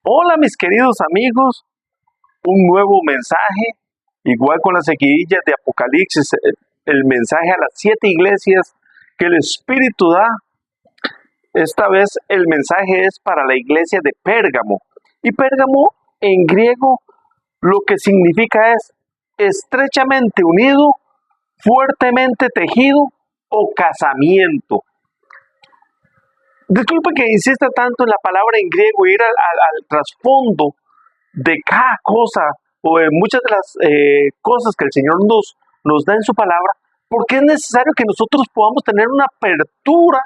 Hola mis queridos amigos, un nuevo mensaje, igual con las seguidillas de Apocalipsis, el mensaje a las 7 iglesias que el Espíritu da. Esta vez el mensaje es para la iglesia de Pérgamo. Y Pérgamo en griego lo que significa es estrechamente unido, fuertemente tejido o casamiento. Disculpe que insista tanto en la palabra en griego, ir al trasfondo de cada cosa o de muchas de las cosas que el Señor nos da en su palabra, porque es necesario que nosotros podamos tener una apertura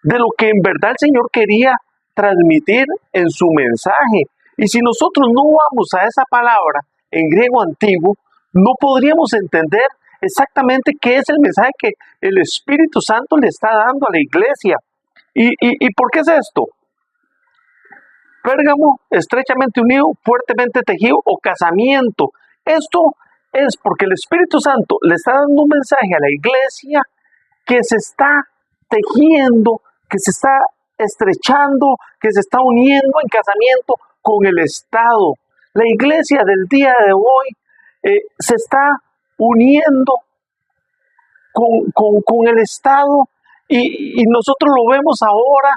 de lo que en verdad el Señor quería transmitir en su mensaje. Y si nosotros no vamos a esa palabra en griego antiguo, no podríamos entender exactamente qué es el mensaje que el Espíritu Santo le está dando a la iglesia. ¿Y por qué es esto? Pérgamo, estrechamente unido, fuertemente tejido o casamiento. Esto es porque el Espíritu Santo le está dando un mensaje a la iglesia que se está tejiendo, que se está estrechando, que se está uniendo en casamiento con el Estado. La iglesia del día de hoy se está uniendo con el Estado y nosotros lo vemos ahora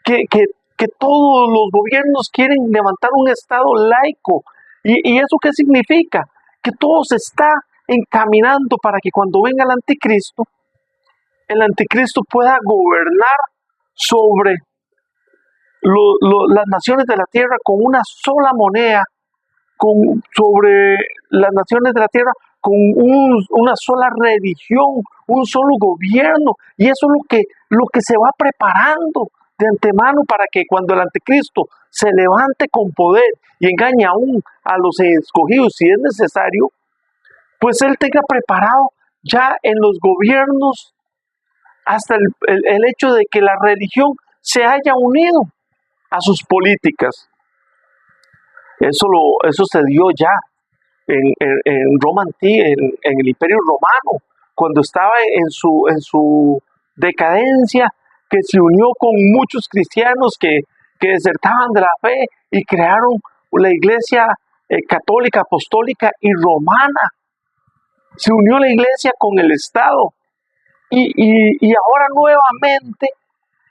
que todos los gobiernos quieren levantar un Estado laico. ¿Y eso qué significa? Que todo se está encaminando para que cuando venga el anticristo pueda gobernar sobre las naciones de la tierra con una sola moneda, sobre las naciones de la tierra con una sola religión, un solo gobierno. Y eso es lo que se va preparando de antemano para que cuando el anticristo se levante con poder y engañe aún a los escogidos si es necesario, pues él tenga preparado ya en los gobiernos hasta el hecho de que la religión se haya unido a sus políticas. Eso se dio ya en Roma antigua, en el Imperio Romano, cuando estaba en su decadencia, que se unió con muchos cristianos que desertaban de la fe y crearon la iglesia católica, apostólica y romana. Se unió la iglesia con el Estado y ahora nuevamente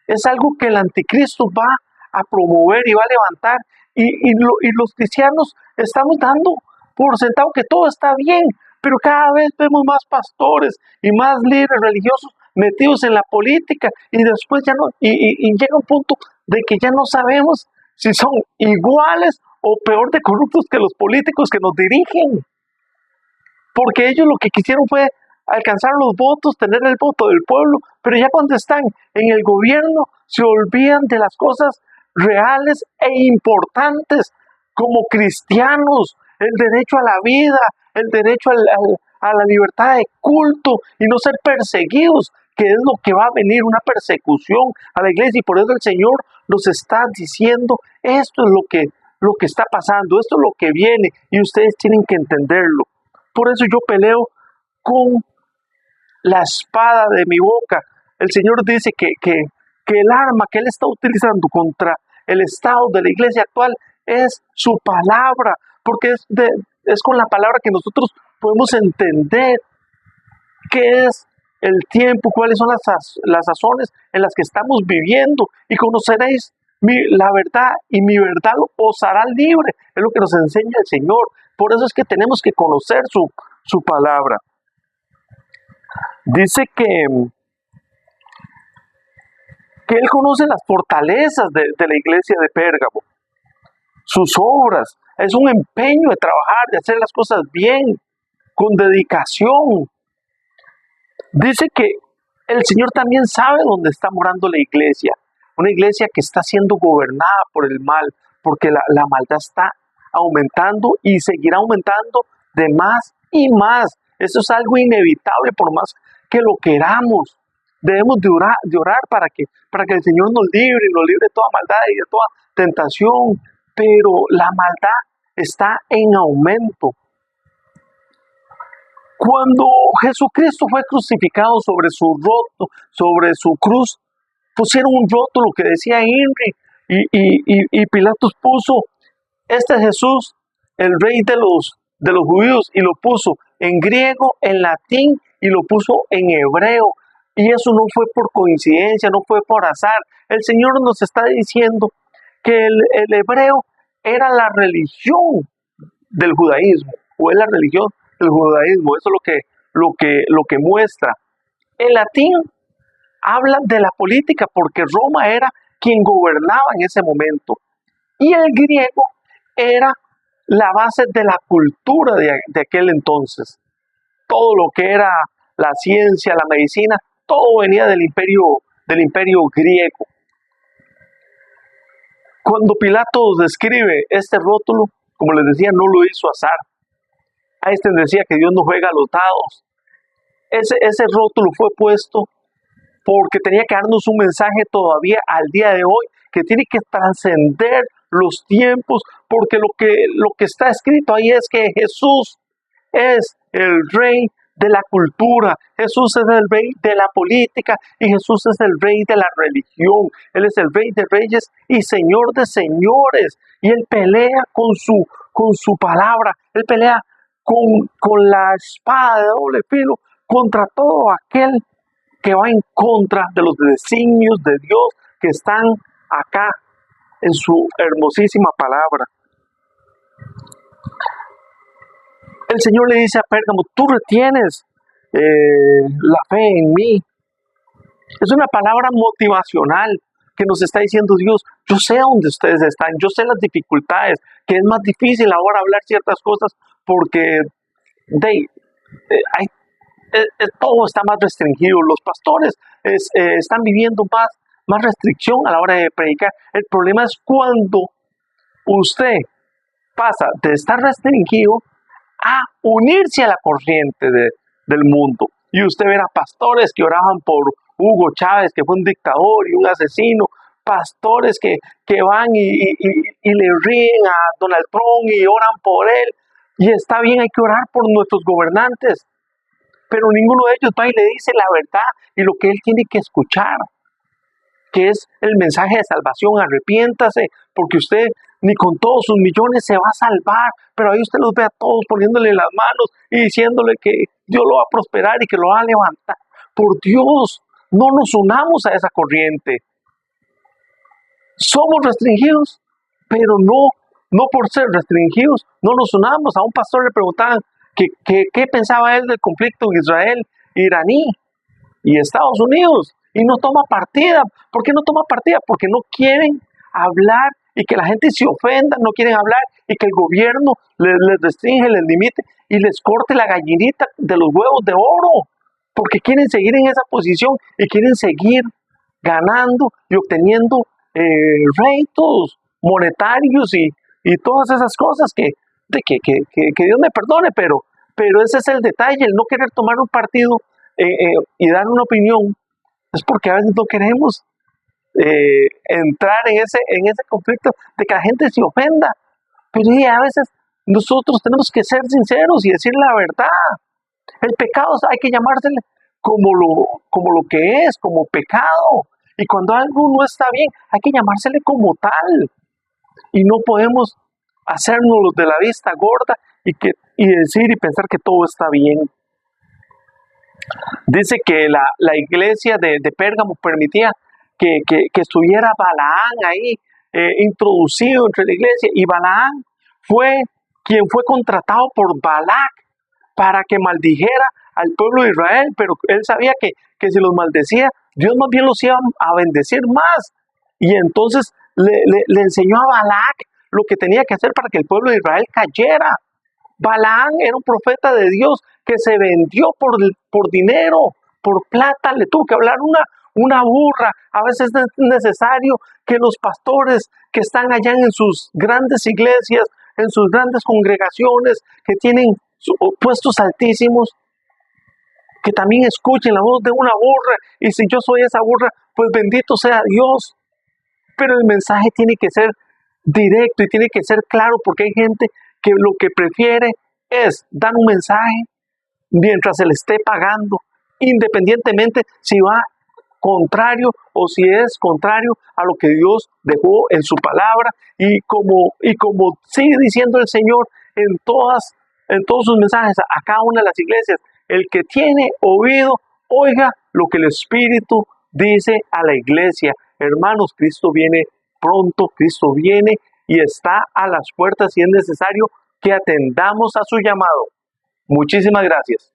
es algo que el anticristo va a promover y va a levantar y los cristianos estamos dando por sentado que todo está bien, pero cada vez vemos más pastores y más líderes religiosos metidos en la política y después ya no, y llega un punto de que ya no sabemos si son iguales o peor de corruptos que los políticos que nos dirigen, porque ellos lo que quisieron fue alcanzar los votos, tener el voto del pueblo, pero ya cuando están en el gobierno se olvidan de las cosas reales e importantes como cristianos, el derecho a la vida, el derecho a la libertad de culto y no ser perseguidos, que es lo que va a venir, una persecución a la iglesia. Y por eso el Señor nos está diciendo, esto es lo que está pasando, esto es lo que viene y ustedes tienen que entenderlo. Por eso yo peleo con la espada de mi boca. El Señor dice que el arma que Él está utilizando contra el estado de la iglesia actual es su palabra, porque es con la palabra que nosotros podemos entender qué es el tiempo, cuáles son las sazones en las que estamos viviendo, y conoceréis la verdad, y mi verdad os hará libre. Es lo que nos enseña el Señor. Por eso es que tenemos que conocer su palabra. Dice que Él conoce las fortalezas de la iglesia de Pérgamo, sus obras. Es un empeño de trabajar, de hacer las cosas bien, con dedicación. Dice que el Señor también sabe dónde está morando la iglesia. Una iglesia que está siendo gobernada por el mal, porque la maldad está aumentando y seguirá aumentando de más y más. Eso es algo inevitable, por más que lo queramos. Debemos de orar para que el Señor nos libre de toda maldad y de toda tentación. Pero la maldad está en aumento. Cuando Jesucristo fue crucificado sobre su cruz, pusieron un rótulo que decía Henry, Y Pilatos puso, este Jesús, el rey de los judíos, y lo puso en griego, en latín, y lo puso en hebreo. Y eso no fue por coincidencia, no fue por azar. El Señor nos está diciendo que el hebreo era la religión del judaísmo, o es la religión del judaísmo. Eso es lo que muestra. El latín habla de la política, porque Roma era quien gobernaba en ese momento. Y el griego era la base de la cultura de aquel entonces. Todo lo que era la ciencia, la medicina, todo venía del imperio griego. Cuando Pilatos describe este rótulo, como les decía, no lo hizo azar. Einstein decía que Dios no juega a los dados. Ese rótulo fue puesto porque tenía que darnos un mensaje todavía al día de hoy, que tiene que trascender los tiempos, porque lo que está escrito ahí es que Jesús es el rey de la cultura, Jesús es el rey de la política y Jesús es el rey de la religión. Él es el rey de reyes y señor de señores, y Él pelea con su palabra, Él pelea con la espada de doble filo contra todo aquel que va en contra de los designios de Dios que están acá en su hermosísima palabra. El Señor le dice a Pérgamo, tú retienes la fe en mí. Es una palabra motivacional que nos está diciendo Dios, yo sé dónde ustedes están, yo sé las dificultades, que es más difícil ahora hablar ciertas cosas porque todo está más restringido. Los pastores están viviendo más restricción a la hora de predicar. El problema es cuando usted pasa de estar restringido a unirse a la corriente del mundo. Y usted verá pastores que oraban por Hugo Chávez, que fue un dictador y un asesino, pastores que van y le ríen a Donald Trump y oran por él. Y está bien, hay que orar por nuestros gobernantes, pero ninguno de ellos va y le dice la verdad y lo que él tiene que escuchar, que es el mensaje de salvación. Arrepiéntase, porque usted ni con todos sus millones se va a salvar, pero ahí usted los ve a todos poniéndole las manos y diciéndole que Dios lo va a prosperar y que lo va a levantar. Por Dios, no nos unamos a esa corriente. Somos restringidos, pero no por ser restringidos, no nos unamos. A un pastor le preguntaban qué pensaba él del conflicto Israel-iraní y Estados Unidos, y no toma partida. ¿Por qué no toma partida? Porque no quieren hablar y que la gente se ofenda, no quieren hablar y que el gobierno les restringe, les limite y les corte la gallinita de los huevos de oro, porque quieren seguir en esa posición y quieren seguir ganando y obteniendo réditos monetarios y todas esas cosas que Dios me perdone, pero ese es el detalle, el no querer tomar un partido y dar una opinión, es porque a veces no queremos entrar en ese conflicto de que la gente se ofenda. Pero a veces nosotros tenemos que ser sinceros y decir la verdad. El pecado hay que llamársele como lo que es, como pecado. Y cuando algo no está bien, hay que llamársele como tal. Y no podemos hacernos los de la vista gorda y decir y pensar que todo está bien. Dice que la iglesia de Pérgamo permitía que estuviera Balaán ahí, introducido entre la iglesia, y Balaán fue quien fue contratado por Balac para que maldijera al pueblo de Israel, pero él sabía que si los maldecía, Dios más bien los iba a bendecir más, y entonces le enseñó a Balac lo que tenía que hacer para que el pueblo de Israel cayera. Balaán era un profeta de Dios que se vendió por dinero, por plata, le tuvo que hablar una burra. A veces es necesario que los pastores que están allá en sus grandes iglesias, en sus grandes congregaciones, que tienen puestos altísimos, que también escuchen la voz de una burra, y si yo soy esa burra, pues bendito sea Dios. Pero el mensaje tiene que ser directo y tiene que ser claro, porque hay gente que lo que prefiere es dar un mensaje mientras se le esté pagando, independientemente si va contrario o si es contrario a lo que Dios dejó en su palabra y como sigue diciendo el Señor en todos sus mensajes a cada una de las iglesias, el que tiene oído, oiga lo que el Espíritu dice a la iglesia. Hermanos, Cristo viene pronto, Cristo viene y está a las puertas y es necesario que atendamos a su llamado. Muchísimas gracias.